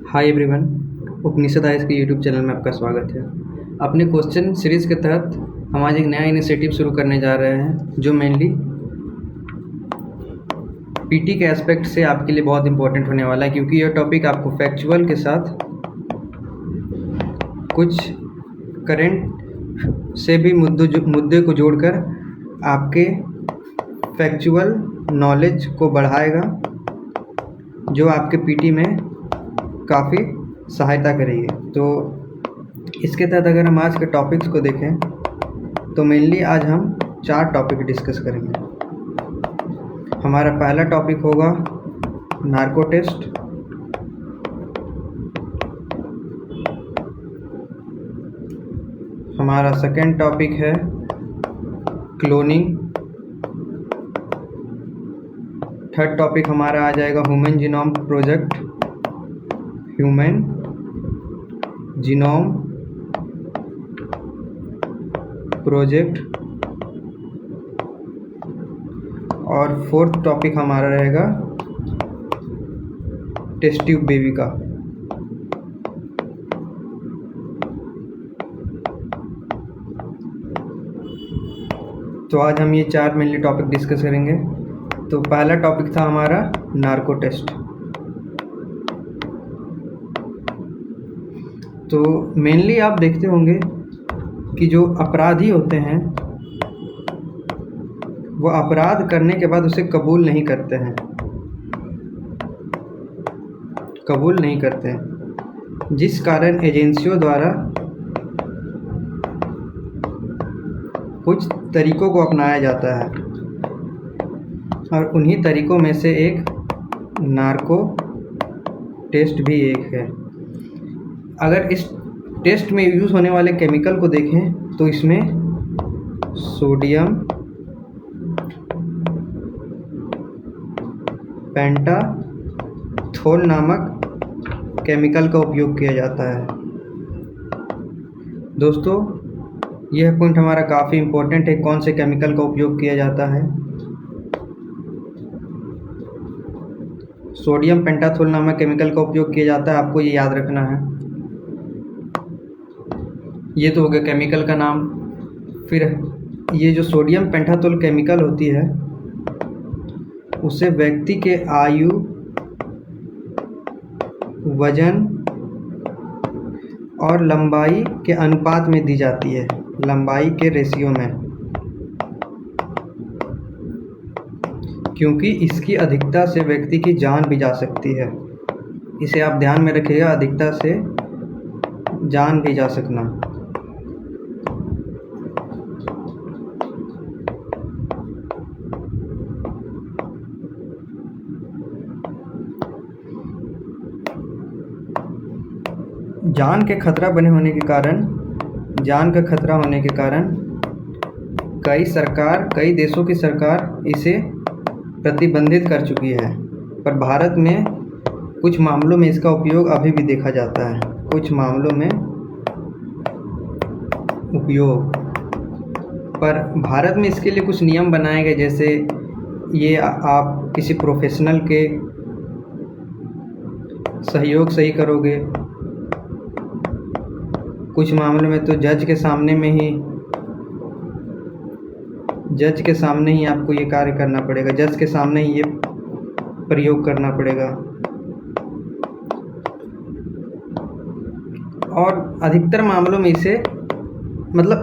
Hi everyone, उपनिषद ice के YouTube channel में आपका स्वागत है। अपने क्वेश्चन सीरीज़ के तहत हम आज एक नया इनिशिएटिव शुरू करने जा रहे हैं जो मेनली पीटी के एस्पेक्ट से आपके लिए बहुत इंपॉर्टेंट होने वाला है, क्योंकि यह टॉपिक आपको फैक्चुअल के साथ कुछ करंट से भी मुद्दे को जोड़कर आपके फैक्चुअल नॉलेज को बढ़ाएगा, जो आपके पीटी में काफ़ी सहायता करेगी। तो इसके तहत अगर हम आज के टॉपिक्स को देखें तो मेनली आज हम 4 टॉपिक डिस्कस करेंगे। हमारा पहला टॉपिक होगा नार्को टेस्ट, हमारा सेकेंड टॉपिक है क्लोनिंग, थर्ड टॉपिक हमारा आ जाएगा human genome project, human genome project, और फोर्थ टॉपिक हमारा रहेगा टेस्ट ट्यूब बेबी का। तो आज हम ये 4 मेनली टॉपिक डिस्कस करेंगे। तो पहला टॉपिक था हमारा नार्को टेस्ट। तो मेनली आप देखते होंगे कि जो अपराधी होते हैं वो अपराध करने के बाद उसे कबूल नहीं करते हैं, जिस कारण एजेंसियों द्वारा कुछ तरीकों को अपनाया जाता है, और उन्हीं तरीकों में से एक नार्को टेस्ट भी एक है। अगर इस टेस्ट में यूज़ होने वाले केमिकल को देखें तो इसमें सोडियम पेंटाथोल नामक केमिकल का उपयोग किया जाता है। दोस्तों, यह पॉइंट हमारा काफ़ी इम्पोर्टेंट है, कौन से केमिकल का उपयोग किया जाता है। सोडियम पेंटाथोल नामक केमिकल का उपयोग किया जाता है, आपको ये याद रखना है। ये तो हो गया केमिकल का नाम। फिर ये जो सोडियम पेंटाथोल केमिकल होती है उसे व्यक्ति के आयु, वजन और लंबाई के अनुपात में दी जाती है, लंबाई के रेशियो में, क्योंकि इसकी अधिकता से व्यक्ति की जान भी जा सकती है। इसे आप ध्यान में रखिएगा, अधिकता से जान भी जा सकना। जान का खतरा होने के कारण कई देशों की सरकार इसे प्रतिबंधित कर चुकी है, पर भारत में कुछ मामलों में इसका उपयोग अभी भी देखा जाता है। पर भारत में इसके लिए कुछ नियम बनाए गए, जैसे ये आप किसी प्रोफेशनल के सहयोग से ही करोगे। कुछ मामलों में तो जज के सामने ही आपको ये कार्य करना पड़ेगा, जज के सामने ही ये प्रयोग करना पड़ेगा। और अधिकतर मामलों में इसे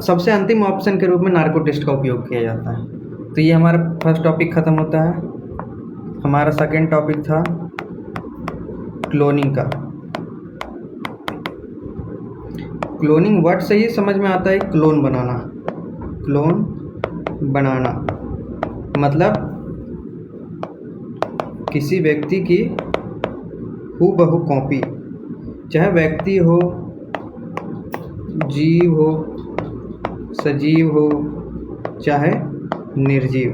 सबसे अंतिम ऑप्शन के रूप में नार्को टेस्ट का उपयोग किया जाता है। तो ये हमारा फर्स्ट टॉपिक ख़त्म होता है। हमारा सेकेंड टॉपिक था क्लोनिंग का। क्लोनिंग वर्ड से ही समझ में आता है क्लोन बनाना मतलब किसी व्यक्ति की हूबहू कॉपी, चाहे व्यक्ति हो, जीव हो, सजीव हो, चाहे निर्जीव।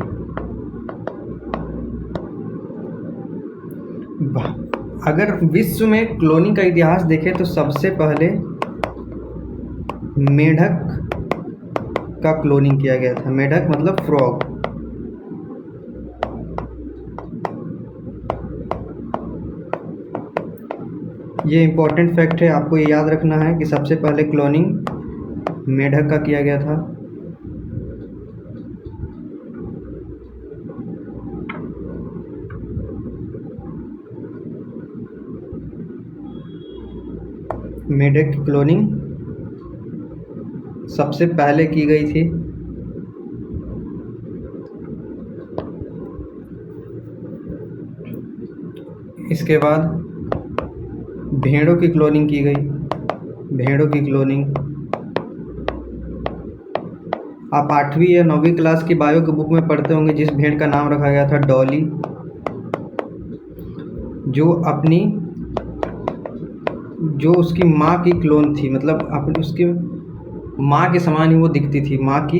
अगर विश्व में क्लोनिंग का इतिहास देखें तो सबसे पहले मेढक का क्लोनिंग किया गया था। मेढक मतलब फ्रॉग। ये इम्पोर्टेंट फैक्ट है, आपको ये याद रखना है कि सबसे पहले क्लोनिंग मेढक का किया गया था। मेढक की क्लोनिंग सबसे पहले की गई थी। इसके बाद भेड़ों की क्लोनिंग की गई। भेड़ों की क्लोनिंग आप 8वीं या 9वीं क्लास की बायो की बुक में पढ़ते होंगे, जिस भेड़ का नाम रखा गया था डॉली, जो उसकी माँ की क्लोन थी, मतलब अपनी उसकी माँ के समान ही वो दिखती थी, माँ की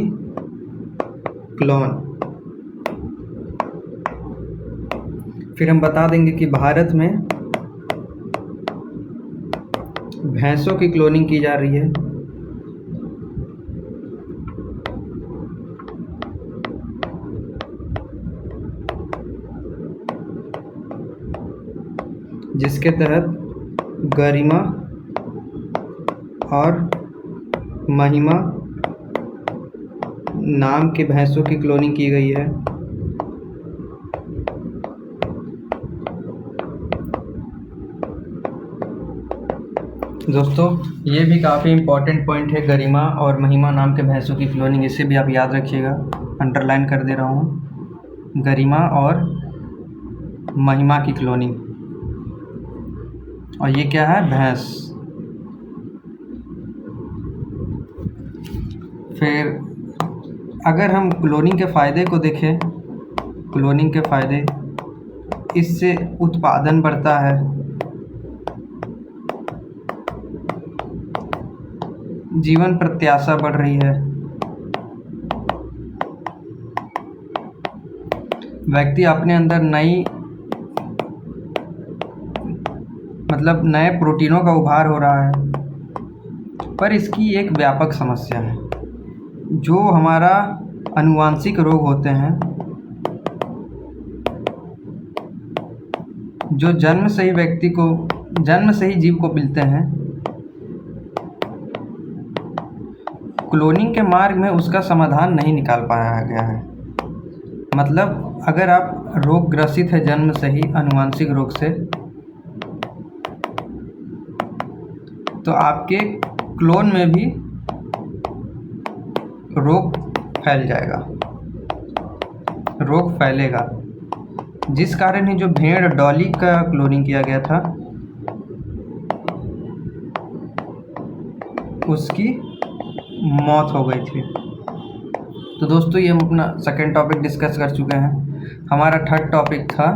क्लोन। फिर हम बता देंगे कि भारत में भैंसों की क्लोनिंग की जा रही है। जिसके तहत गरिमा और महिमा नाम के भैंसों की क्लोनिंग की गई है। दोस्तों, ये भी काफ़ी इम्पोर्टेंट पॉइंट है, गरिमा और महिमा नाम के भैंसों की क्लोनिंग। इसे भी आप याद रखिएगा, अंडरलाइन कर दे रहा हूँ, गरिमा और महिमा की क्लोनिंग। और ये क्या है? भैंस। फिर अगर हम क्लोनिंग के फ़ायदे को देखें, क्लोनिंग के फ़ायदे, इससे उत्पादन बढ़ता है, जीवन प्रत्याशा बढ़ रही है, व्यक्ति अपने अंदर नए प्रोटीनों का उभार हो रहा है। पर इसकी एक व्यापक समस्या है, जो हमारा आनुवांशिक रोग होते हैं, जो जन्म से ही जीव को मिलते हैं, क्लोनिंग के मार्ग में उसका समाधान नहीं निकाल पाया गया है। मतलब अगर आप रोग ग्रसित है जन्म से ही आनुवांशिक रोग से, तो आपके क्लोन में भी रोग फैल जाएगा, रोग फैलेगा। जिस कारण ही जो भेड़ डॉली का क्लोनिंग किया गया था, उसकी मौत हो गई थी। तो दोस्तों, ये हम अपना सेकेंड टॉपिक डिस्कस कर चुके हैं। हमारा थर्ड टॉपिक था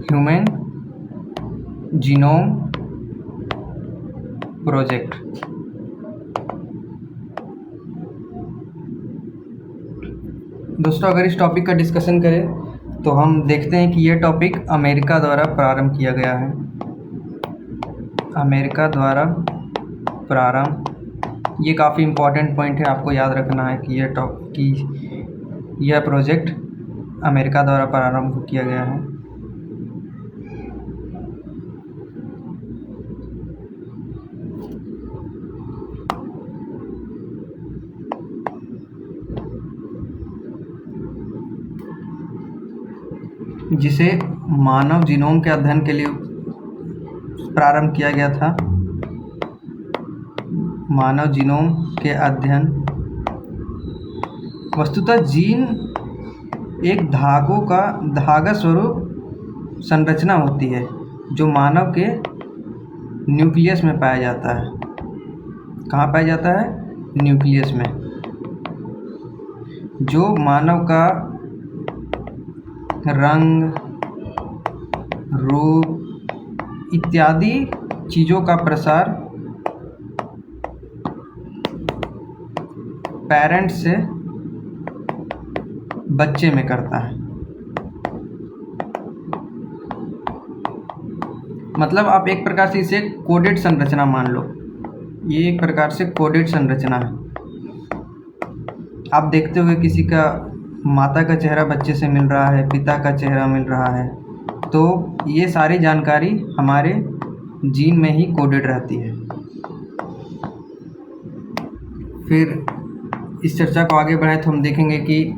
ह्यूमन जीनोम प्रोजेक्ट। दोस्तों, अगर इस टॉपिक का डिस्कशन करें तो हम देखते हैं कि यह टॉपिक अमेरिका द्वारा प्रारंभ किया गया है। अमेरिका द्वारा प्रारंभ, ये काफ़ी इम्पोर्टेंट पॉइंट है, आपको याद रखना है कि यह प्रोजेक्ट अमेरिका द्वारा प्रारंभ किया गया है। जिसे मानव जीनोम के अध्ययन के लिए प्रारंभ किया गया था। मानव जीनोम के अध्ययन, वस्तुतः जीन एक धागा स्वरूप संरचना होती है, जो मानव के न्यूक्लियस में पाया जाता है। कहाँ पाया जाता है? न्यूक्लियस में। जो मानव का रंग, रूप इत्यादि चीज़ों का प्रसार पेरेंट्स से बच्चे में करता है। मतलब आप एक प्रकार से इसे कोडेड संरचना मान लो। ये एक प्रकार से कोडेड संरचना है। आप देखते हुए किसी का माता का चेहरा बच्चे से मिल रहा है, पिता का चेहरा मिल रहा है, तो ये सारी जानकारी हमारे जीन में ही कोडेड रहती है। फिर इस चर्चा को आगे बढ़ाएं तो हम देखेंगे कि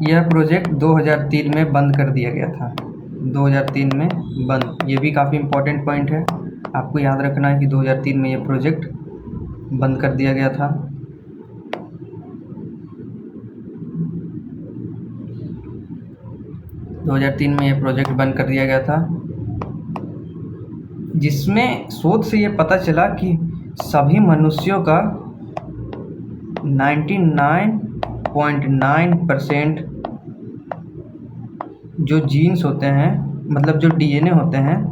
यह प्रोजेक्ट 2003 में बंद कर दिया गया था। 2003 में बंद, ये भी काफ़ी इम्पोर्टेंट पॉइंट है, आपको याद रखना है कि 2003 में यह प्रोजेक्ट बंद कर दिया गया था। यह प्रोजेक्ट बंद कर दिया गया था, जिसमें शोध से ये पता चला कि सभी मनुष्यों का 99.9% जो जीन्स होते हैं, मतलब जो डीएनए होते हैं,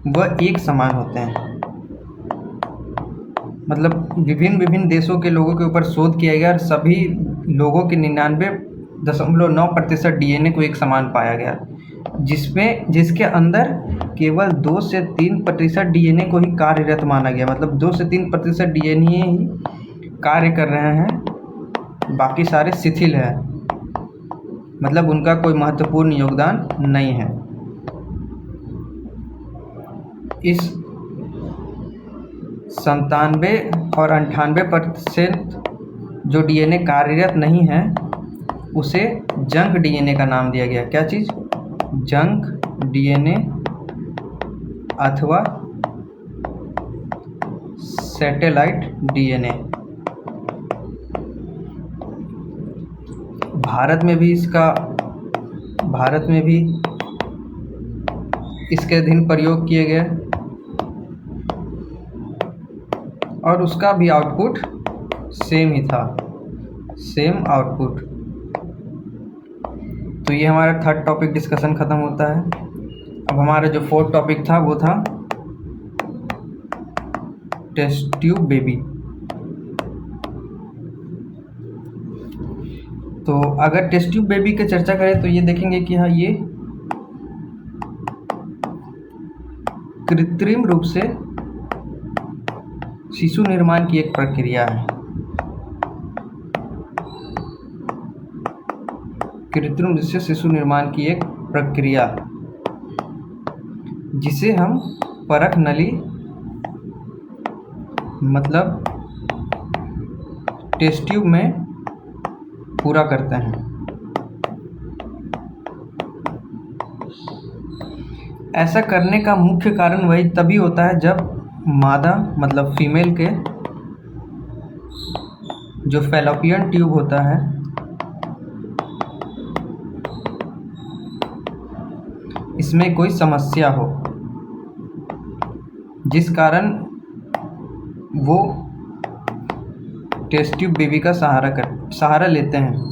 वह एक समान होते हैं। मतलब विभिन्न देशों के लोगों के ऊपर शोध किया गया और सभी लोगों के 99.9% डीएनए को एक समान पाया गया, जिसके अंदर केवल 2 से 3% डीएनए को ही कार्यरत माना गया। मतलब 2 से 3% डीएनए ही कार्य कर रहे हैं, बाकी सारे शिथिल है, मतलब उनका कोई महत्वपूर्ण योगदान नहीं है। इस 97 और 98% जो डीएनए कार्यरत नहीं है, उसे जंक डीएनए का नाम दिया गया। क्या चीज़? जंक डीएनए अथवा सैटेलाइट डीएनए। भारत में भी इसके अधीन प्रयोग किए गए और उसका भी आउटपुट सेम ही था, सेम आउटपुट। तो ये हमारा थर्ड टॉपिक डिस्कशन ख़त्म होता है। अब हमारा जो फोर्थ टॉपिक था वो था टेस्ट ट्यूब बेबी। तो अगर टेस्ट ट्यूब बेबी की चर्चा करें तो ये देखेंगे कि हाँ, ये कृत्रिम रूप से शिशु निर्माण की एक प्रक्रिया है। कृत्रिम रूप से शिशु निर्माण की एक प्रक्रिया, जिसे हम परख नली मतलब टेस्ट ट्यूब में पूरा करते हैं। ऐसा करने का मुख्य कारण वही तभी होता है जब मादा मतलब फीमेल के जो फैलोपियन ट्यूब होता है, इसमें कोई समस्या हो, जिस कारण वो टेस्ट ट्यूब बेबी का सहारा लेते हैं।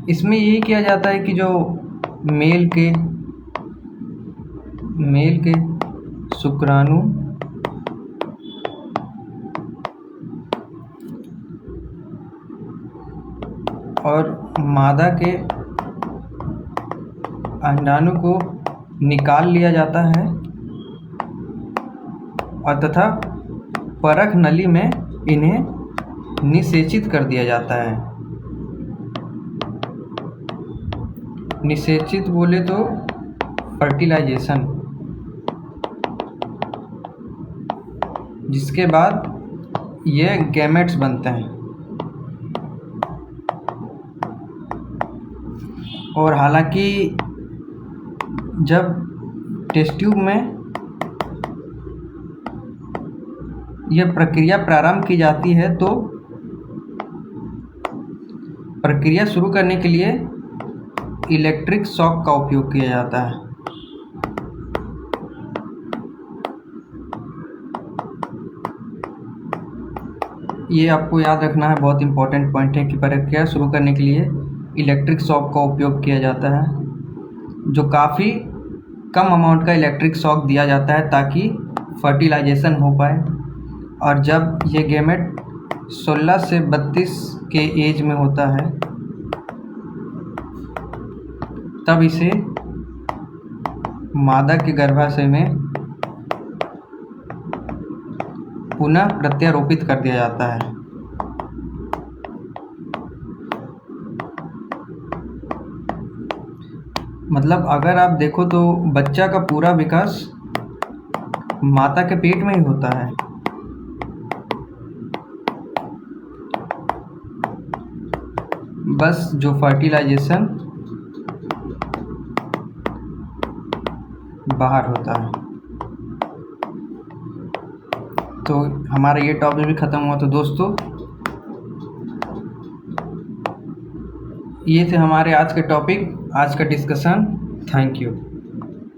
इसमें यही किया जाता है कि जो मेल के शुक्राणु और मादा के अंडाणु को निकाल लिया जाता है और तथा परख नली में इन्हें निषेचित कर दिया जाता है। निषेचित बोले तो फर्टिलाइजेशन, जिसके बाद ये गैमेट्स बनते हैं। और हालांकि जब टेस्ट ट्यूब में यह प्रक्रिया प्रारंभ की जाती है तो प्रक्रिया शुरू करने के लिए इलेक्ट्रिक शॉक का उपयोग किया जाता है। ये आपको याद रखना है, बहुत इंपॉर्टेंट पॉइंट है कि प्रक्रिया शुरू करने के लिए इलेक्ट्रिक शॉक का उपयोग किया जाता है, जो काफ़ी कम अमाउंट का इलेक्ट्रिक शॉक दिया जाता है ताकि फर्टिलाइजेशन हो पाए। और जब ये गैमेट 16 से 32 के एज में होता है तब इसे मादा के गर्भाशय में पुनः प्रत्यारोपित कर दिया जाता है। मतलब अगर आप देखो तो बच्चा का पूरा विकास माता के पेट में ही होता है। बस जो फर्टिलाइजेशन बाहर होता है। तो हमारा ये टॉपिक भी ख़त्म हुआ। तो दोस्तों ये थे हमारे आज के टॉपिक, आज का डिस्कशन। Thank you.